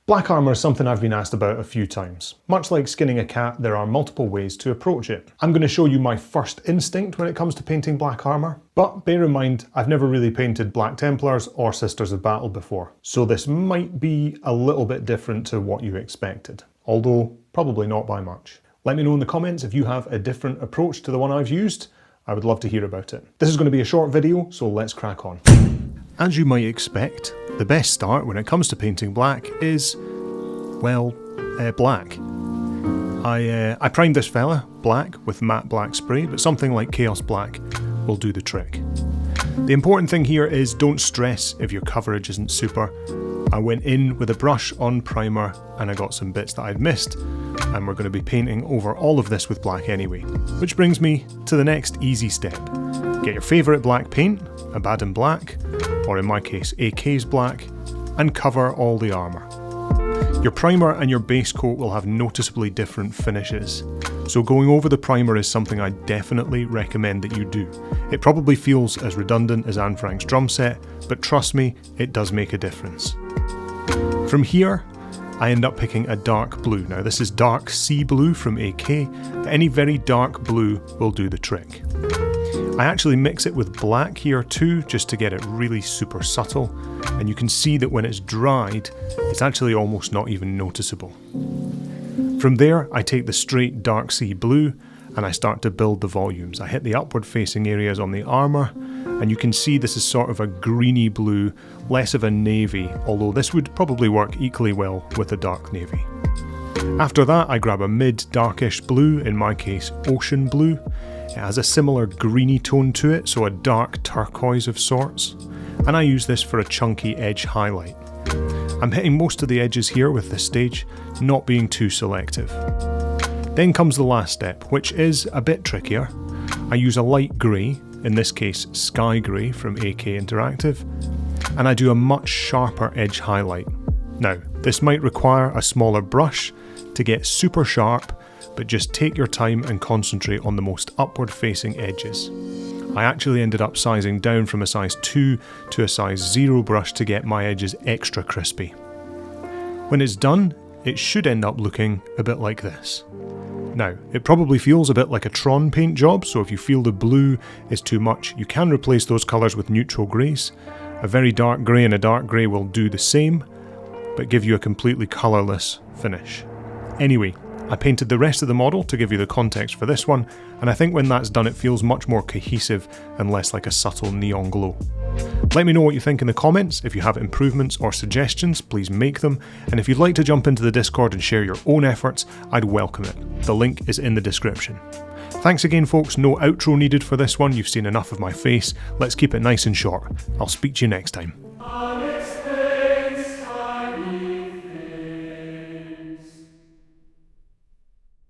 Black armour is something I've been asked about a few times. Much like skinning a cat, there are multiple ways to approach it. I'm going to show you my first instinct when it comes to painting black armour, but bear in mind, I've never really painted Black Templars or Sisters of Battle before, so this might be a little bit different to what you expected, although probably not by much. Let me know in the comments if you have a different approach to the one I've used. I would love to hear about it. This is going to be a short video, so let's crack on. As you might expect, the best start when it comes to painting black is, well, black. I primed this fella black with matte black spray, but something like Chaos Black will do the trick. The important thing here is don't stress if your coverage isn't super. I went in with a brush on primer and I got some bits that I'd missed, and we're going to be painting over all of this with black anyway. Which brings me to the next easy step. Get your favourite black paint, Abaddon Black, or in my case AK's Black, and cover all the armour. Your primer and your base coat will have noticeably different finishes, so going over the primer is something I definitely recommend that you do. It probably feels as redundant as Anne Frank's drum set, but trust me, it does make a difference. From here, I end up picking a dark blue. Now this is dark sea blue from AK, but any very dark blue will do the trick. I actually mix it with black here too, just to get it really super subtle, and you can see that when it's dried, it's actually almost not even noticeable. From there, I take the straight dark sea blue and I start to build the volumes. I hit the upward facing areas on the armour, and you can see this is sort of a greeny blue, less of a navy, although this would probably work equally well with a dark navy. After that, I grab a mid-darkish blue, in my case ocean blue. It has a similar greeny tone to it, so a dark turquoise of sorts, and I use this for a chunky edge highlight. I'm hitting most of the edges here with this stage, not being too selective. Then comes the last step, which is a bit trickier. I use a light grey, in this case sky grey from AK Interactive, and I do a much sharper edge highlight. Now, this might require a smaller brush to get super sharp, but just take your time and concentrate on the most upward facing edges. I actually ended up sizing down from a size 2 to a size 0 brush to get my edges extra crispy. When it's done, it should end up looking a bit like this. Now, it probably feels a bit like a Tron paint job, so if you feel the blue is too much, you can replace those colours with neutral greys. A very dark grey and a dark grey will do the same, but give you a completely colourless finish. Anyway, I painted the rest of the model to give you the context for this one, and I think when that's done it feels much more cohesive and less like a subtle neon glow. Let me know what you think in the comments. If you have improvements or suggestions, please make them, and if you'd like to jump into the Discord and share your own efforts, I'd welcome it. The link is in the description. Thanks again folks, no outro needed for this one, you've seen enough of my face, let's keep it nice and short. I'll speak to you next time.